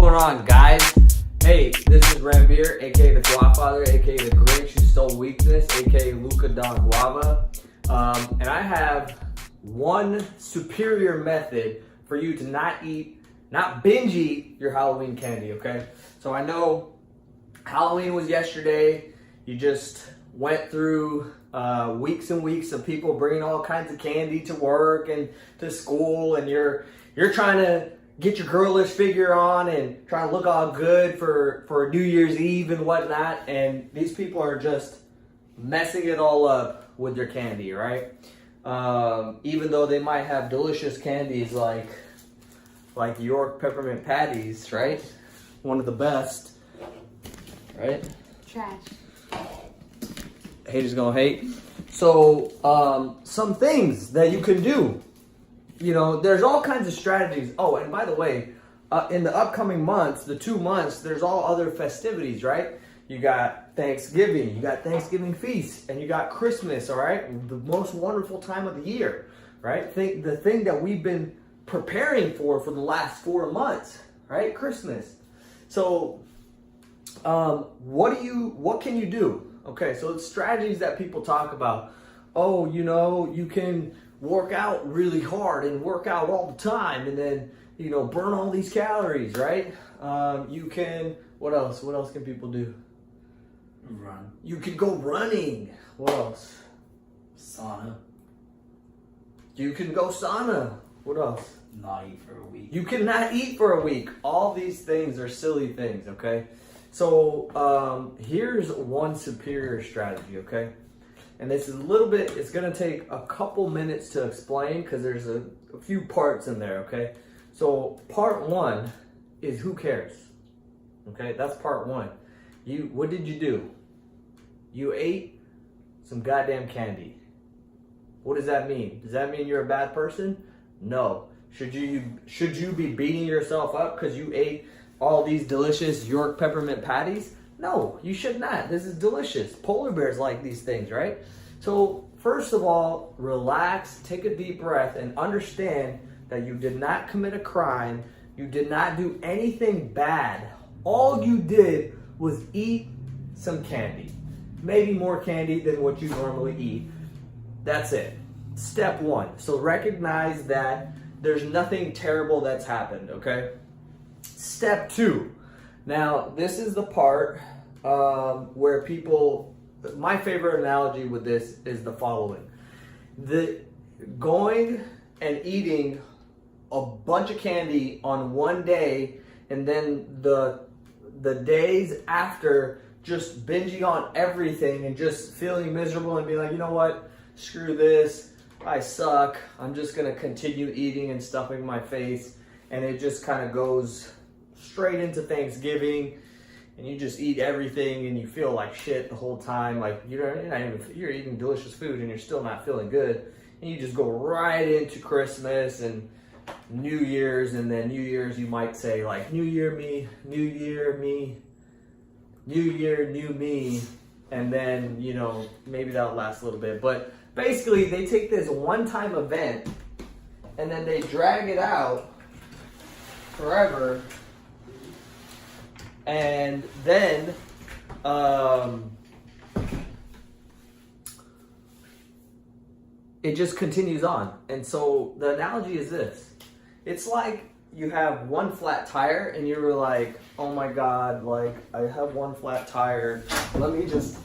going on, guys? Hey, this is Ranbir, aka the Guafather, aka the Grinch who stole weakness, aka Luca Don Guava. And I have one superior method for you to not binge eat your Halloween candy, okay? So I know Halloween was yesterday. You just went through weeks and weeks of people bringing all kinds of candy to work and to school, and you're trying to get your girlish figure on and try to look all good for New Year's Eve and whatnot, and these people are just messing it all up with their candy, right? Even though they might have delicious candies like York Peppermint Patties, right? One of the best, right? Trash. Haters gonna hate. So, some things that you can do. You know, there's all kinds of strategies. Oh, and by the way, in the upcoming months, the 2 months, there's all other festivities, right? You got Thanksgiving, you got Thanksgiving feast, and you got Christmas, all right? The most wonderful time of the year, right? The thing that we've been preparing for the last 4 months, right? Christmas. So, what can you do? Okay, so it's strategies that people talk about. Oh, you know, you can work out really hard and work out all the time and then, you know, burn all these calories, right? You can, what else? What else can people do? Run. You could go running. What else? Sauna. You can go sauna. What else? Not eat for a week. You cannot eat for a week. All these things are silly things, okay? So here's one superior strategy, okay? And this is a little bit, it's gonna take a couple minutes to explain because there's a few parts in there, okay? So part one is who cares, okay? That's part one. What did you do? You ate some goddamn candy. What does that mean? Does that mean you're a bad person? No. Should you be beating yourself up because you ate all these delicious York Peppermint Patties? No, you should not. This is delicious. Polar bears like these things, right? So first of all, relax, take a deep breath, and understand that you did not commit a crime. You did not do anything bad. All you did was eat some candy. Maybe more candy than what you normally eat. That's it. Step one. So recognize that there's nothing terrible that's happened, okay? Step two. Now, this is the part where people, my favorite analogy with this is the following. Going and eating a bunch of candy on one day and then the days after just binging on everything and just feeling miserable and being like, you know what, screw this, I suck, I'm just gonna continue eating and stuffing my face, and it just kind of goes straight into Thanksgiving, and you just eat everything and you feel like shit the whole time, like you're eating delicious food and you're still not feeling good, and you just go right into Christmas and New Year's, and then New Year's you might say like, New Year me, New Year me, New Year, new me, and then, you know, maybe that'll last a little bit, but basically they take this one-time event and then they drag it out forever. And then, it just continues on. And so the analogy is this. It's like you have one flat tire and you were like, oh my God, like I have one flat tire. Let me just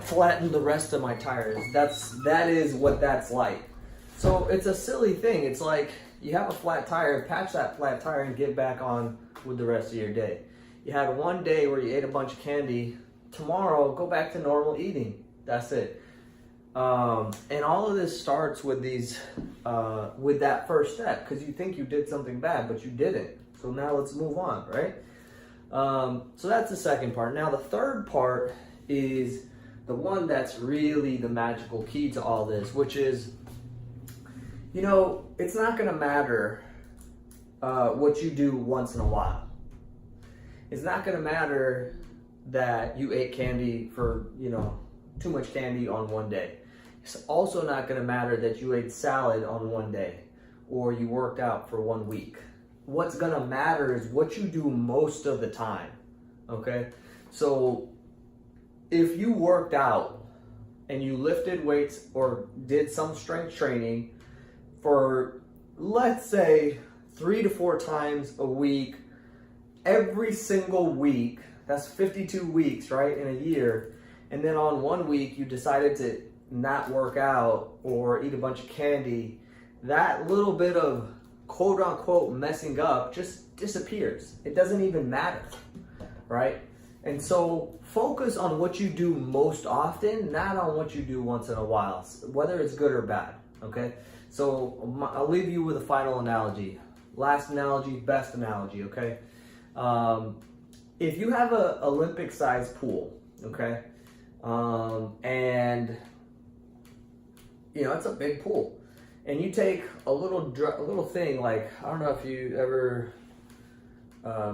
flatten the rest of my tires. That is what that's like. So it's a silly thing. It's like you have a flat tire, patch that flat tire and get back on with the rest of your day. You had one day where you ate a bunch of candy. Tomorrow, go back to normal eating. That's it. And all of this starts with with that first step, because you think you did something bad, but you didn't. So now let's move on, right? So that's the second part. Now the third part is the one that's really the magical key to all this, which is, you know, it's not going to matter what you do once in a while. It's not going to matter that you ate candy for, you know, too much candy on one day. It's also not going to matter that you ate salad on one day or you worked out for 1 week. what's gonna matter is what you do most of the time, okay? So if you worked out and you lifted weights or did some strength training for, let's say, 3 to 4 times a week, every single week, that's 52 weeks, right, in a year, and then on one week you decided to not work out or eat a bunch of candy, that little bit of quote unquote messing up just disappears. It doesn't even matter, right? And so focus on what you do most often, not on what you do once in a while, whether it's good or bad, okay? So I'll leave you with a final analogy. Last analogy, best analogy, okay? If you have an Olympic-sized pool, okay, and you know it's a big pool, and you take a little thing like, I don't know if you ever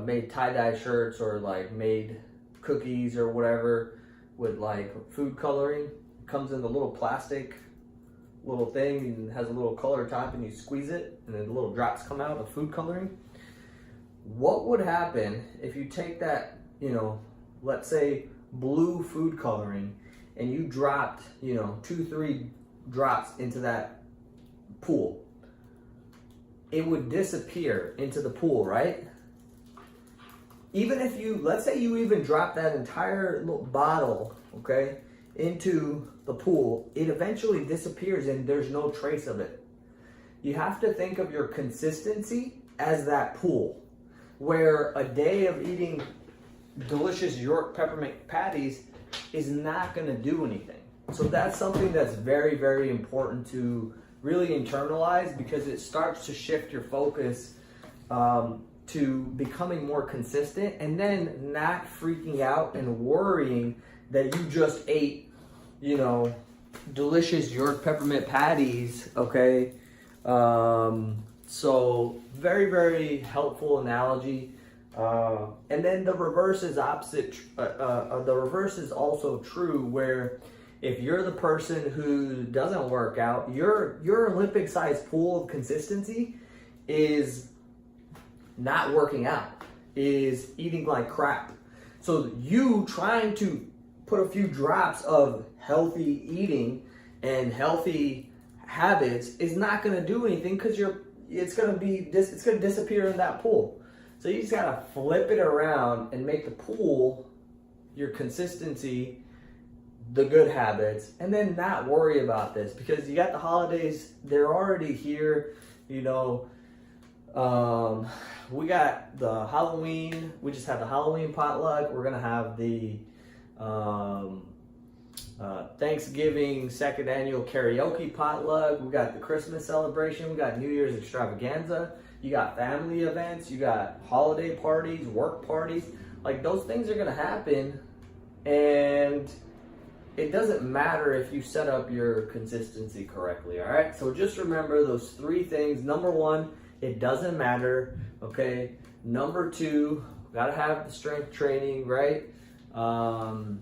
made tie-dye shirts or like made cookies or whatever with like food coloring. It comes in the little plastic little thing and has a little color top, and you squeeze it and then the little drops come out of food coloring. What would happen if you take that, you know, let's say blue food coloring, and you dropped, you know, 2-3 drops into that pool? It would disappear into the pool, right? Even if you, let's say you even drop that entire little bottle, okay, into the pool, it eventually disappears and there's no trace of it. You have to think of your consistency as that pool, where a day of eating delicious York Peppermint Patties is not going to do anything. So that's something that's very, very important to really internalize, because it starts to shift your focus to becoming more consistent, and then not freaking out and worrying that you just ate, you know, delicious York Peppermint Patties, okay? So very, very helpful analogy. And then the reverse is opposite. The reverse is also true, where if you're the person who doesn't work out, your Olympic-sized pool of consistency is not working out, is eating like crap. So you trying to put a few drops of healthy eating and healthy habits is not going to do anything, because it's going to disappear in that pool. So you just got to flip it around and make the pool your consistency, the good habits, and then not worry about this, because you got the holidays, they're already here, you know. We got the Halloween, we just had the Halloween potluck. We're going to have the Thanksgiving second annual karaoke potluck. We got the Christmas celebration. We got New Year's extravaganza. You got family events. You got holiday parties, work parties. Like, those things are going to happen, and it doesn't matter if you set up your consistency correctly, all right? So just remember those 3 things. Number 1, it doesn't matter, okay? Number 2, gotta have the strength training, right? And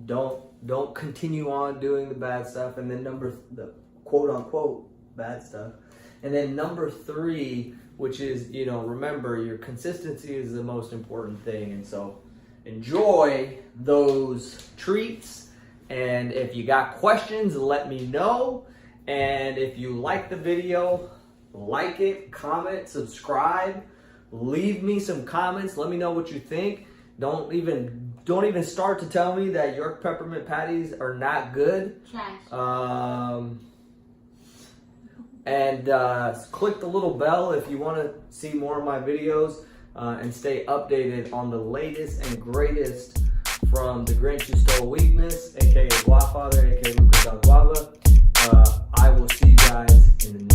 don't continue on doing the bad stuff. And then the quote unquote bad stuff. And then number 3, which is, you know, remember, your consistency is the most important thing. And so enjoy those treats. And if you got questions, let me know. And if you like the video, like it, comment, subscribe, leave me some comments. Let me know what you think. Don't even start to tell me that York Peppermint Patties are not good. Trash. And click the little bell if you want to see more of my videos, and stay updated on the latest and greatest from the Grinch Who Stole Weakness, aka Guafather, aka Lucas Del Guava. I will see you guys in the next